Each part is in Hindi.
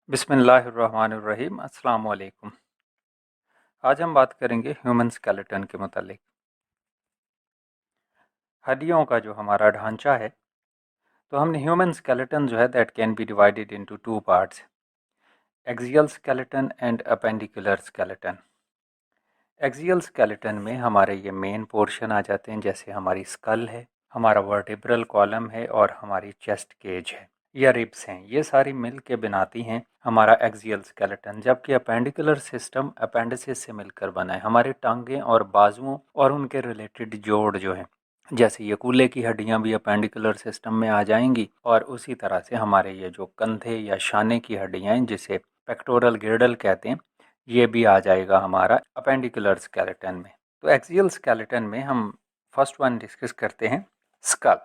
बिस्मिल्लाहिर्रहमानिर्रहीम। अस्सलाम वालेकुम। आज हम बात करेंगे ह्यूमन स्केलेटन के मुतालिक। हड्डियों का जो हमारा ढांचा है, तो हमने ह्यूमन स्केलेटन जो है that can be divided into two parts, axial skeleton and appendicular skeleton. Axial skeleton में हमारे ये मेन पोर्शन आ जाते हैं, जैसे हमारी स्कल है, हमारा वर्टिब्रल कॉलम है और हमारी चेस्ट केज है या रिब्स हैं। ये सारी मिल के बनाती हैं हमारा एक्सियल स्केलेटन। जबकि अपेंडिकुलर सिस्टम अपेंडिसिस से मिलकर बना है। हमारे टांगें और बाजुओं और उनके रिलेटेड जोड़ जो हैं, जैसे ये कूल्हे की हड्डियां भी अपेंडिकुलर सिस्टम में आ जाएंगी, और उसी तरह से हमारे ये जो कंधे या शाने की हड्डियां हैं, जिसे पेक्टोरल गिर्डल कहते हैं, ये भी आ जाएगा हमारा अपेंडिकुलर स्केलेटन में। तो एक्सियल स्केलेटन में हम फर्स्ट वन डिस्कस करते हैं स्कल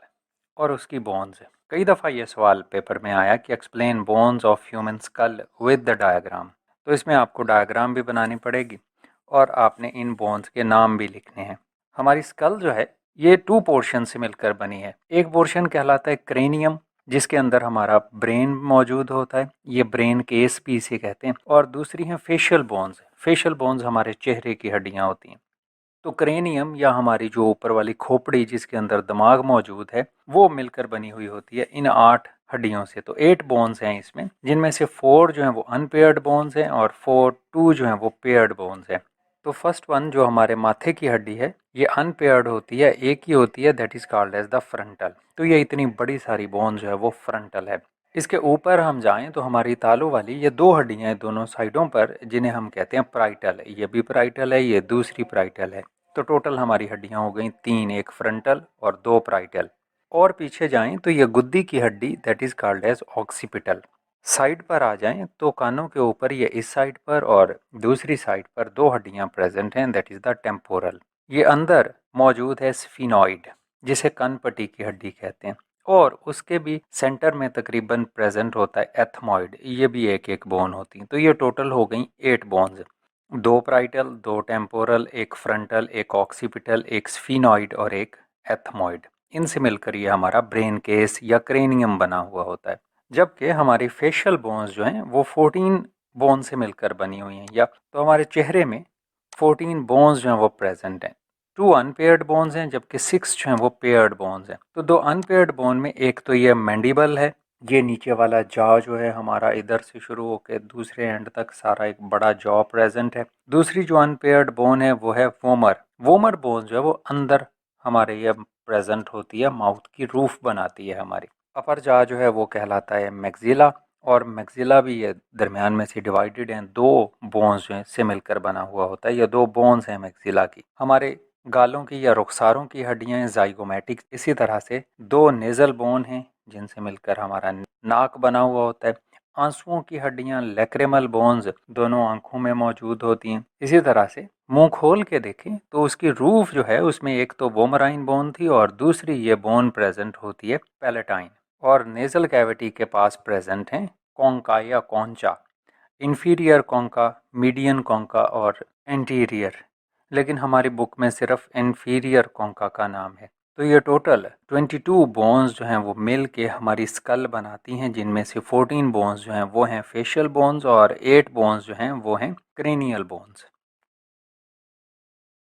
और उसकी बोन्स। कई दफ़ा ये सवाल पेपर में आया कि explain bones of human school with the diagram. तो इसमें आपको डायग्राम भी बनानी पड़ेगी और आपने इन बोन्स के नाम भी लिखने हैं। हमारी स्कल जो है ये टू पोर्शन से मिलकर बनी है। एक पोर्शन कहलाता है क्रेनियम, जिसके अंदर हमारा ब्रेन मौजूद होता है, ये ब्रेन केस भी इसे कहते हैं। और दूसरी है फेशियल बोन्स। फेशियल बोन्स हमारे चेहरे की हड्डियां होती हैं। तो क्रेनियम या हमारी जो ऊपर वाली खोपड़ी जिसके अंदर दिमाग मौजूद है, वो मिलकर बनी हुई होती है इन 8 हड्डियों से। तो 8 बोन्स हैं इसमें, जिनमें से 4 जो हैं वो अनपेयर्ड बोन्स हैं और 2 जो हैं वो पेयर्ड बोन्स हैं। तो फर्स्ट वन जो हमारे माथे की हड्डी है, ये अनपेयर्ड होती है, एक ही होती है, that is called as the frontal. तो ये इतनी बड़ी सारी बोन जो है वो फ्रंटल है। इसके ऊपर हम जाएं तो हमारी तालू वाली ये 2 हड्डियां हैं दोनों साइडों पर, जिन्हें हम कहते हैं प्राइटल। ये भी प्राइटल है, ये दूसरी प्राइटल है। तो टोटल हमारी हड्डियां हो गई 3, एक फ्रंटल और 2 प्राइटल। और पीछे जाएं तो ये गुद्दी की हड्डी that is called as occipital. Side पर आ जाएं तो कानों के ऊपर ये इस साइड पर और दूसरी साइड पर 2 हड्डियां प्रेजेंट हैं, दैट इज द टेम्पोरल। ये अंदर मौजूद है स्फिनॉइड, जिसे कनपट्टी की हड्डी कहते हैं। और उसके भी सेंटर में तकरीबन प्रेजेंट होता है एथमॉइड, ये भी एक एक बोन होती है। तो ये टोटल हो गई 8 बोन्स, 2 प्राइटल, 2 टेम्पोरल, एक फ्रंटल, एक ऑक्सीपिटल, एक स्फिनॉइड और एक एथमॉइड। इनसे मिलकर ये हमारा ब्रेन केस या क्रेनियम बना हुआ होता है। जबकि हमारी फेशियल बोन्स जो हैं वो 14 बोन से मिलकर बनी हुई हैं। या तो हमारे चेहरे में 14 बोन्स जो हैं वो प्रेजेंट हैं। 2 अनपेयर्ड बोन्स हैं, जबकि 6 जो हैं वो पेयर्ड बोन्स हैं। तो 2 अनपेयर्ड बोन में एक तो ये मैंडिबल है, ये नीचे वाला जॉ जो है हमारा इधर से शुरू होकर दूसरे एंड तक सारा एक बड़ा जॉ प्रेजेंट है। दूसरी जो अनपेयर्ड बोन है वो है वोमर। वोमर बोन जो है वो अंदर हमारे ये प्रेजेंट होती है, माउथ की रूफ बनाती है हमारी। अपर जॉ जो है वो कहलाता है मैक्सिला, और मैक्सिला भी ये दरमियान में से डिवाइडेड हैं, 2 बोन्स जो हैं से मिलकर बना हुआ होता है। ये 2 बोन्स हैं मैक्सिला की। हमारे गालों की या रुखसारों की हड्डियां हैं जाइगोमैटिक। इसी तरह से 2 नेजल बोन हैं जिनसे मिलकर हमारा नाक बना हुआ होता है। आंसुओं की हड्डियां लैक्रिमल बोन्स दोनों आंखों में मौजूद होती हैं। इसी तरह से मुंह खोल के देखें तो उसकी रूफ जो है उसमें एक तो वोमराइन बोन थी और दूसरी ये बोन प्रेजेंट होती है पैलेटाइन। और नेजल कैविटी के पास प्रेजेंट हैं कॉन्का या कॉन्चा, इंफीरियर कॉन्का, मीडियन कॉन्का और एंटीरियर। लेकिन हमारी बुक में सिर्फ इंफीरियर कॉन्का का नाम है। तो ये टोटल 22 बोन्स जो हैं वो मिल के हमारी स्कल बनाती हैं, जिनमें से 14 बोन्स जो हैं वो हैं फेशियल बोन्स और 8 बोन्स जो हैं वो हैं क्रेनियल बोन्स।